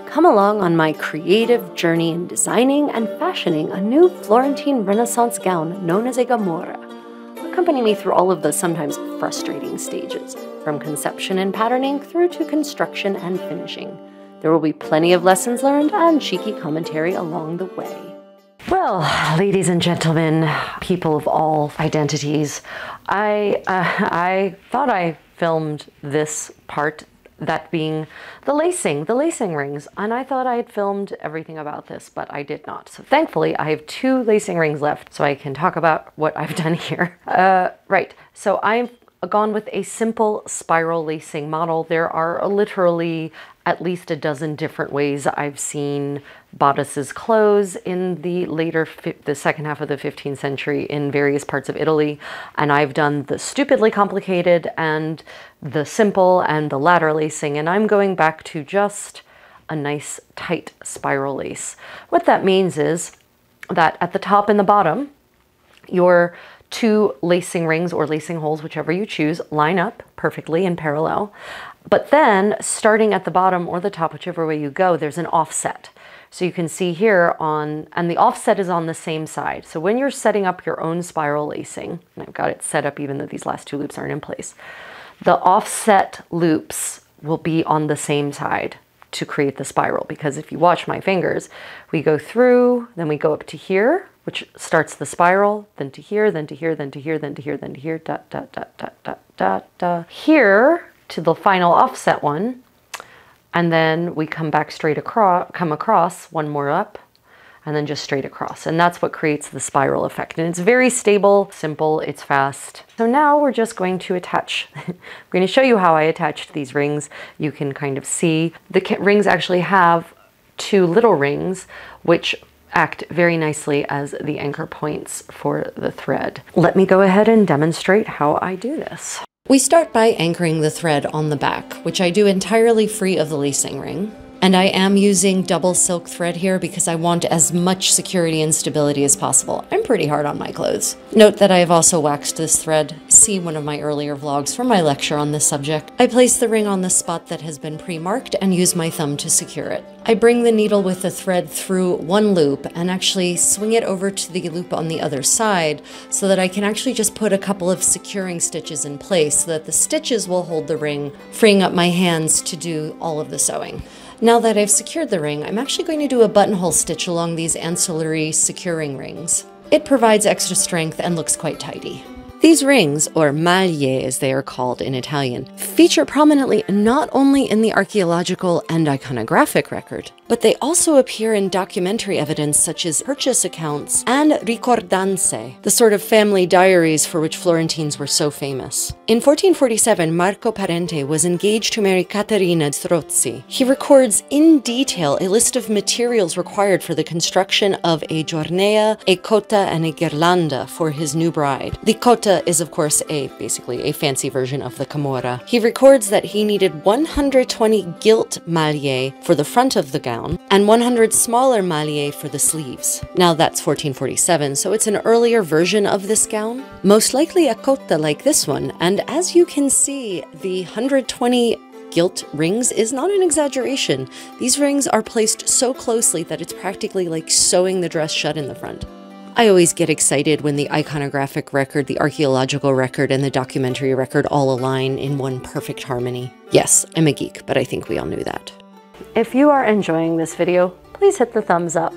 Come along on my creative journey in designing and fashioning a new Florentine Renaissance gown known as a gamurra. Accompany me through all of the sometimes frustrating stages, from conception and patterning through to construction and finishing. There will be plenty of lessons learned and cheeky commentary along the way. Well, ladies and gentlemen, people of all identities, I thought I filmed this part, that being the lacing rings, and I thought I had filmed everything about this, but I did not. So thankfully I have 2 lacing rings left, so I can talk about what I've done here. Right, so I've gone with a simple spiral lacing model. There are literally at least a dozen different ways I've seen bodices close in the second half of the 15th century in various parts of Italy. And I've done the stupidly complicated and the simple and the ladder lacing. And I'm going back to just a nice tight spiral lace. What that means is that at the top and the bottom, your 2 lacing rings or lacing holes, whichever you choose, line up perfectly in parallel. But then starting at the bottom or the top, whichever way you go, there's an offset. So you can see here and the offset is on the same side. So when you're setting up your own spiral lacing, and I've got it set up even though these last 2 loops aren't in place, the offset loops will be on the same side to create the spiral. Because if you watch my fingers, we go through, then we go up to here, which starts the spiral, then to here, then to here, then to here, then to here, then to here, dot, dot, dot, dot, dot, dot, dot, here to the final offset one. And then we come back straight across, come across, one more up, and then just straight across. And that's what creates the spiral effect. And it's very stable, simple, it's fast. So now we're just going to attach, I'm going to show you how I attached these rings. You can kind of see the rings actually have 2 little rings, which act very nicely as the anchor points for the thread. Let me go ahead and demonstrate how I do this. We start by anchoring the thread on the back, which I do entirely free of the lacing ring. And I am using double silk thread here because I want as much security and stability as possible. I'm pretty hard on my clothes. Note that I have also waxed this thread. See one of my earlier vlogs for my lecture on this subject. I place the ring on the spot that has been pre-marked and use my thumb to secure it. I bring the needle with the thread through one loop and actually swing it over to the loop on the other side so that I can actually just put a couple of securing stitches in place so that the stitches will hold the ring, freeing up my hands to do all of the sewing. Now that I've secured the ring, I'm actually going to do a buttonhole stitch along these ancillary securing rings. It provides extra strength and looks quite tidy. These rings, or maglie as they are called in Italian, feature prominently not only in the archaeological and iconographic record, but they also appear in documentary evidence such as purchase accounts and ricordanze, the sort of family diaries for which Florentines were so famous. In 1447, Marco Parente was engaged to marry Caterina Strozzi. He records in detail a list of materials required for the construction of a giornea, a cotta, and a ghirlanda for his new bride. The cotta is of course basically a fancy version of the gamurra. He records that he needed 120 gilt maglie for the front of the gown and 100 smaller maglie for the sleeves. Now that's 1447, so it's an earlier version of this gown, most likely a cotta like this one, and as you can see, the 120 gilt rings is not an exaggeration. These rings are placed so closely that it's practically like sewing the dress shut in the front. I always get excited when the iconographic record, the archaeological record, and the documentary record all align in one perfect harmony. Yes, I'm a geek, but I think we all knew that. If you are enjoying this video, please hit the thumbs up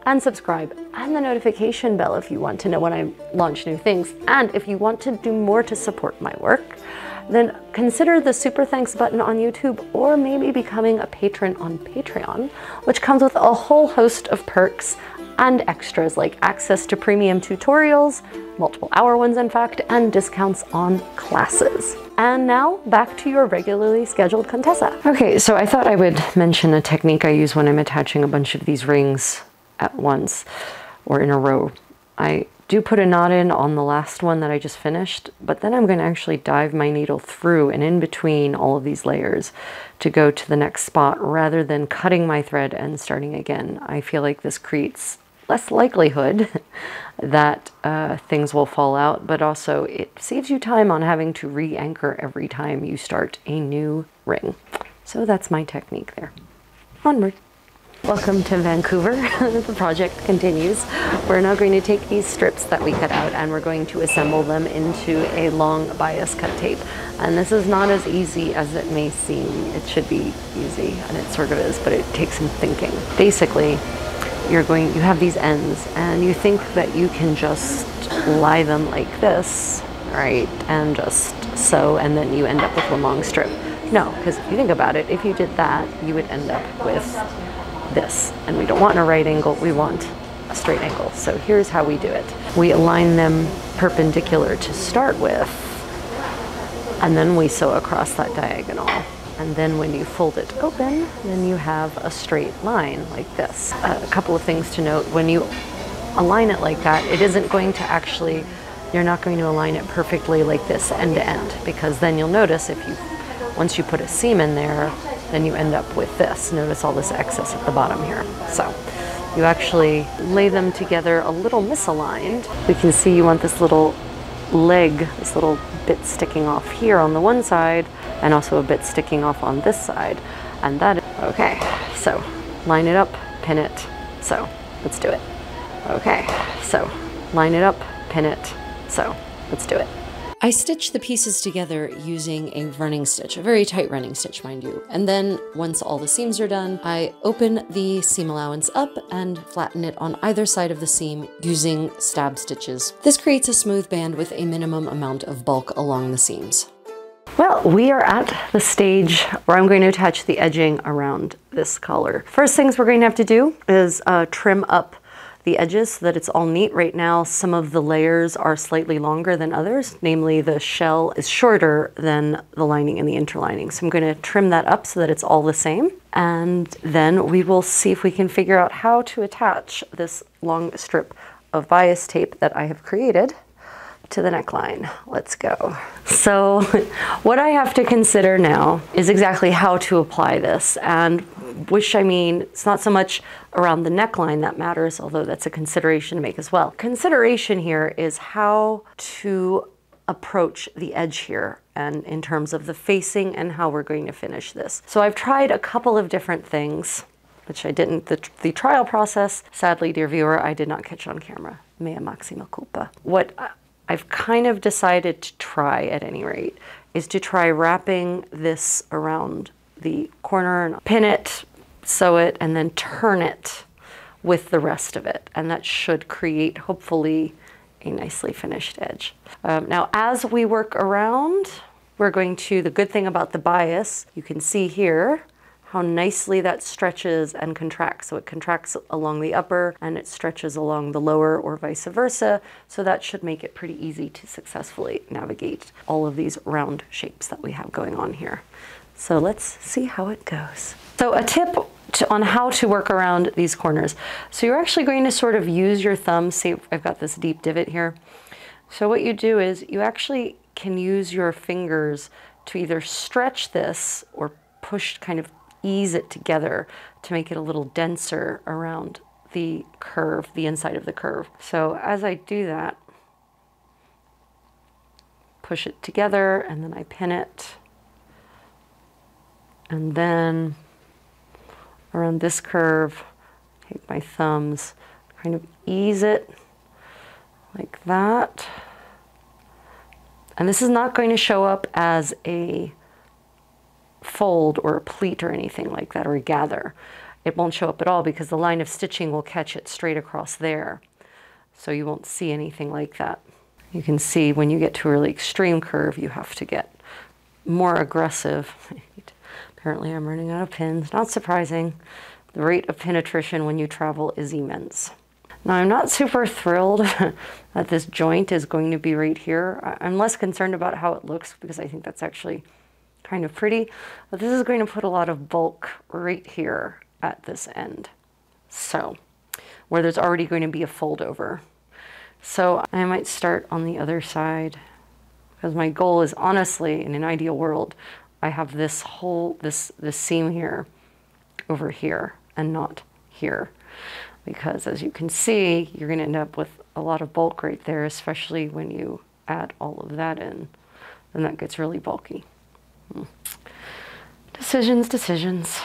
and subscribe and the notification bell if you want to know when I launch new things. And if you want to do more to support my work, then consider the super thanks button on YouTube or maybe becoming a patron on Patreon, which comes with a whole host of perks and extras like access to premium tutorials, multiple hour ones in fact, and discounts on classes. And now back to your regularly scheduled Contessa. Okay, so I thought I would mention a technique I use when I'm attaching a bunch of these rings at once or in a row. I do put a knot in on the last one that I just finished, but then I'm going to actually dive my needle through and in between all of these layers to go to the next spot rather than cutting my thread and starting again. I feel like this creates less likelihood that things will fall out, but also it saves you time on having to re-anchor every time you start a new ring. So that's my technique there. Onward. Welcome to Vancouver. The project continues. We're now going to take these strips that we cut out and we're going to assemble them into a long bias cut tape. And this is not as easy as it may seem. It should be easy, and it sort of is, but it takes some thinking. Basically, you have these ends and you think that you can just lie them like this, right? And just sew, and then you end up with a long strip. No, because if you think about it, if you did that, you would end up with this, and we don't want a right angle, we want a straight angle. So here's how we do it. We align them perpendicular to start with, and then we sew across that diagonal. And then when you fold it open, then you have a straight line like this. A couple of things to note: when you align it like that, it isn't going to actually, you're not going to align it perfectly like this end to end, because then you'll notice once you put a seam in there, then you end up with this. Notice all this excess at the bottom here. So you actually lay them together a little misaligned. We can see you want this little leg, this little bit sticking off here on the one side, and also a bit sticking off on this side. And that is, okay, so line it up, pin it, sew. Let's do it. Okay, so line it up, pin it, sew. Let's do it. I stitch the pieces together using a running stitch, a very tight running stitch, mind you. And then once all the seams are done, I open the seam allowance up and flatten it on either side of the seam using stab stitches. This creates a smooth band with a minimum amount of bulk along the seams. Well, we are at the stage where I'm going to attach the edging around this collar. First things we're going to have to do is trim up the edges so that it's all neat. Right now, some of the layers are slightly longer than others, namely the shell is shorter than the lining and the interlining. So I'm going to trim that up so that it's all the same. And then we will see if we can figure out how to attach this long strip of bias tape that I have created to the neckline. Let's go. So what I have to consider now is exactly how to apply this, and it's not so much around the neckline that matters, although that's a consideration to make as well. Consideration here is how to approach the edge here, and in terms of the facing and how we're going to finish this. So I've tried a couple of different things, which I didn't, the trial process, sadly, dear viewer, I did not catch on camera. Mea maxima culpa. What I've kind of decided to try, at any rate, is to try wrapping this around the corner and pin it, sew it, and then turn it with the rest of it. And that should create, hopefully, a nicely finished edge. Now, as we work around, we're going to, the good thing about the bias, you can see here how nicely that stretches and contracts. So it contracts along the upper and it stretches along the lower, or vice versa. So that should make it pretty easy to successfully navigate all of these round shapes that we have going on here. So let's see how it goes. So a tip on how to work around these corners. So you're actually going to sort of use your thumb. See, I've got this deep divot here. So what you do is you actually can use your fingers to either stretch this or push, kind of ease it together to make it a little denser around the curve, the inside of the curve. So as I do that, push it together, and then I pin it. And then around this curve, take my thumbs, kind of ease it like that. And this is not going to show up as a fold or a pleat or anything like that, or a gather. It won't show up at all because the line of stitching will catch it straight across there. So you won't see anything like that. You can see when you get to a really extreme curve, you have to get more aggressive. Apparently I'm running out of pins. Not surprising. The rate of pin attrition when you travel is immense. Now, I'm not super thrilled that this joint is going to be right here. I'm less concerned about how it looks because I think that's actually kind of pretty, but this is going to put a lot of bulk right here at this end. So, where there's already going to be a fold over. So I might start on the other side because my goal is, honestly, in an ideal world, I have this whole, this seam here over here and not here. Because as you can see, you're going to end up with a lot of bulk right there, especially when you add all of that in. Then that gets really bulky. Decisions.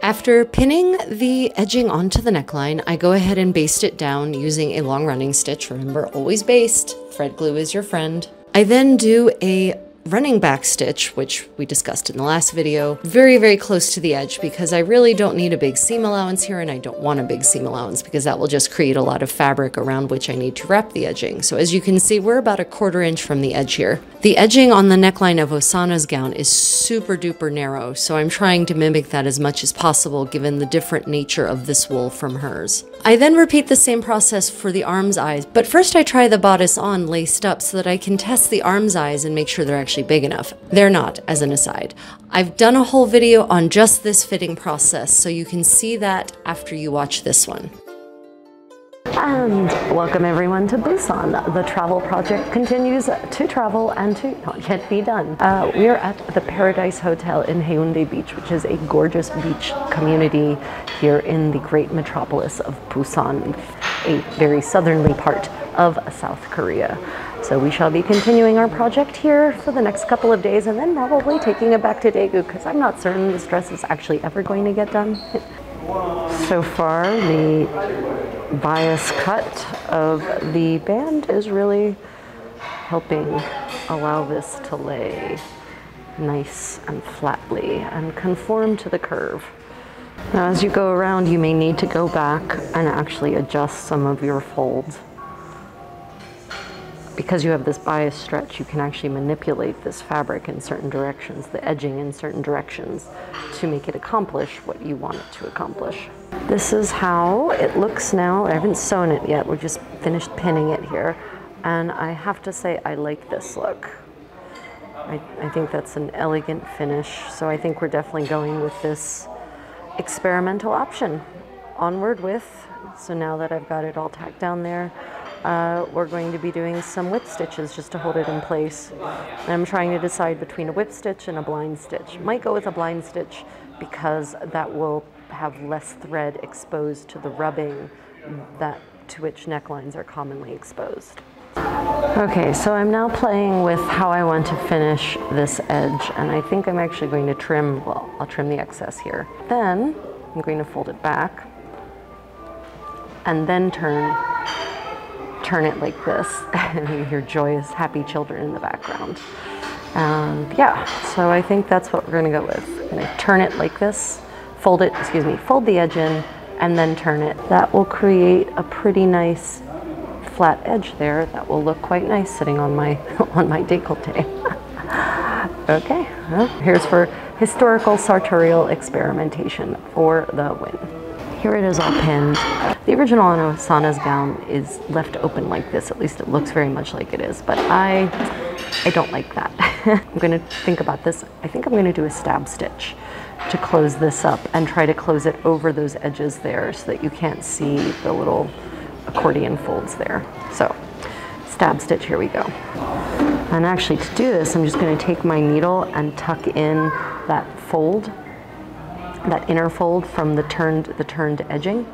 After pinning the edging onto the neckline, I go ahead and baste it down using a long running stitch. Remember, always baste. Thread glue is your friend. I then do a running back stitch, which we discussed in the last video, very, very close to the edge because I really don't need a big seam allowance here, and I don't want a big seam allowance because that will just create a lot of fabric around which I need to wrap the edging. So as you can see, we're about a 1/4 inch from the edge here. The edging on the neckline of Osanna's gown is super duper narrow, so I'm trying to mimic that as much as possible given the different nature of this wool from hers. I then repeat the same process for the arm's eyes, but first I try the bodice on laced up so that I can test the arm's eyes and make sure they're actually big enough. They're not, as an aside. I've done a whole video on just this fitting process, so you can see that after you watch this one. And welcome everyone to Busan. The travel project continues to travel and to not yet be done. We are at the Paradise Hotel in Haeundae Beach, which is a gorgeous beach community here in the great metropolis of Busan, a very southerly part of South Korea. So we shall be continuing our project here for the next couple of days and then probably taking it back to Daegu because I'm not certain this dress is actually ever going to get done. So far, the bias cut of the band is really helping allow this to lay nice and flatly and conform to the curve. Now, as you go around, you may need to go back and actually adjust some of your folds. Because you have this bias stretch, you can actually manipulate this fabric in certain directions, the edging in certain directions, to make it accomplish what you want it to accomplish. This is how it looks now. I haven't sewn it yet, we're just finished pinning it here. And I have to say, I like this look. I think that's an elegant finish, so I think we're definitely going with this experimental option. Onward with, so now that I've got it all tacked down there, we're going to be doing some whip stitches just to hold it in place. And I'm trying to decide between a whip stitch and a blind stitch. Might go with a blind stitch because that will have less thread exposed to the rubbing to which necklines are commonly exposed. Okay, so I'm now playing with how I want to finish this edge, and I think I'm actually going to trim, well, I'll trim the excess here. Then I'm going to fold it back and then turn it like this, and you hear joyous, happy children in the background. And yeah, so I think that's what we're gonna go with. I'm gonna turn it like this, fold the edge in, and then turn it. That will create a pretty nice flat edge there that will look quite nice sitting on my décolleté. Okay, well, here's for historical sartorial experimentation for the win. Here it is all pinned. The original on Osanna's gown is left open like this, at least it looks very much like it is, but I don't like that. I'm gonna think about this. I think I'm gonna do a stab stitch to close this up and try to close it over those edges there so that you can't see the little accordion folds there. So, stab stitch, here we go. And actually to do this, I'm just gonna take my needle and tuck in that fold, that inner fold from the turned edging,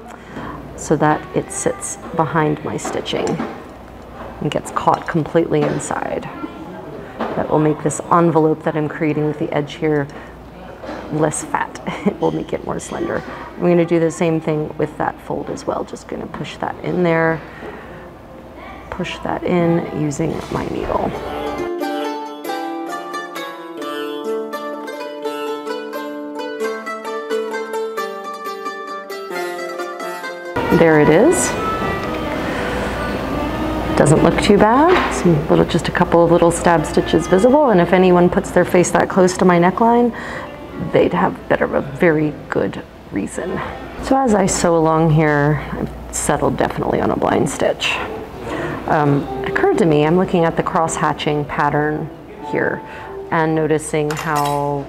so that it sits behind my stitching and gets caught completely inside. That will make this envelope that I'm creating with the edge here less fat. It will make it more slender. I'm going to do the same thing with that fold as well. Just going to push that in there, push that in using my needle. There it is. Doesn't look too bad. Just a couple of little stab stitches visible, and if anyone puts their face that close to my neckline, they'd have a very good reason. So as I sew along here, I've settled definitely on a blind stitch. It occurred to me, I'm looking at the cross-hatching pattern here and noticing how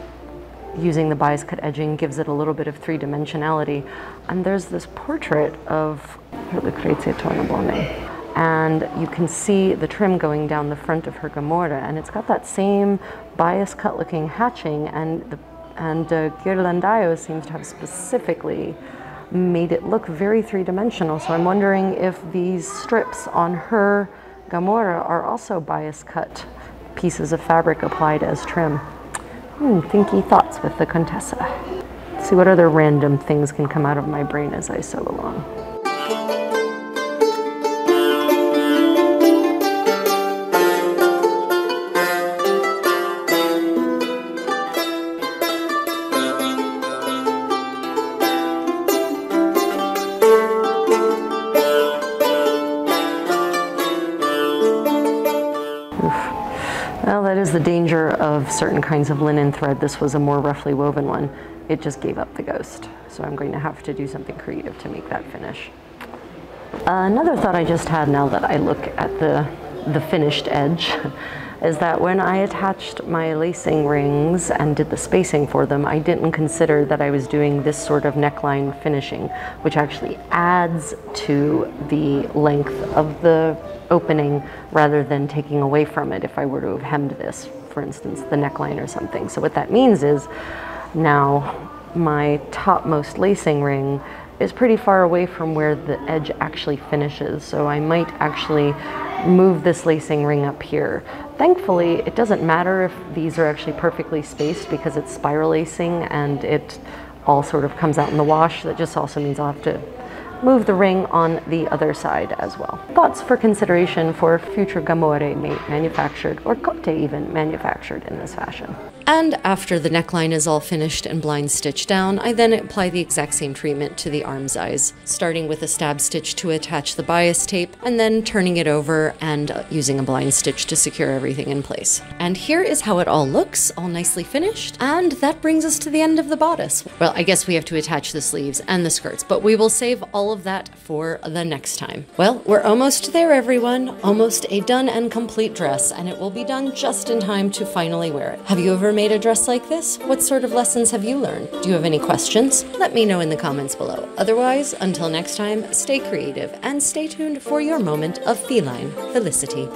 using the bias cut edging gives it a little bit of three-dimensionality. And there's this portrait of Lucrezia Tornabuoni, and you can see the trim going down the front of her gamurra, and it's got that same bias cut looking hatching, and Ghirlandaio seems to have specifically made it look very three-dimensional. So I'm wondering if these strips on her gamurra are also bias cut pieces of fabric applied as trim. Thinky thoughts with the Contessa. See what other random things can come out of my brain as I sew along. Well, that is the danger of certain kinds of linen thread. This was a more roughly woven one. It just gave up the ghost. So I'm going to have to do something creative to make that finish. Another thought I just had now that I look at the finished edge is that when I attached my lacing rings and did the spacing for them, I didn't consider that I was doing this sort of neckline finishing, which actually adds to the length of the opening rather than taking away from it if I were to have hemmed this, for instance, the neckline or something. So what that means is now my topmost lacing ring is pretty far away from where the edge actually finishes. So I might actually move this lacing ring up here. Thankfully, it doesn't matter if these are actually perfectly spaced because it's spiral lacing and it all sort of comes out in the wash. That just also means I'll have to move the ring on the other side as well. Thoughts for consideration for future gamurre manufactured, or cotte even, manufactured in this fashion. And after the neckline is all finished and blind stitched down, I then apply the exact same treatment to the arm's eyes, starting with a stab stitch to attach the bias tape, and then turning it over and using a blind stitch to secure everything in place. And here is how it all looks, all nicely finished. And that brings us to the end of the bodice. Well, I guess we have to attach the sleeves and the skirts, but we will save all of that for the next time. Well, we're almost there, everyone. Almost a done and complete dress, and it will be done just in time to finally wear it. Have you ever made a dress like this? What sort of lessons have you learned? Do you have any questions? Let me know in the comments below. Otherwise, until next time, stay creative and stay tuned for your moment of feline felicity.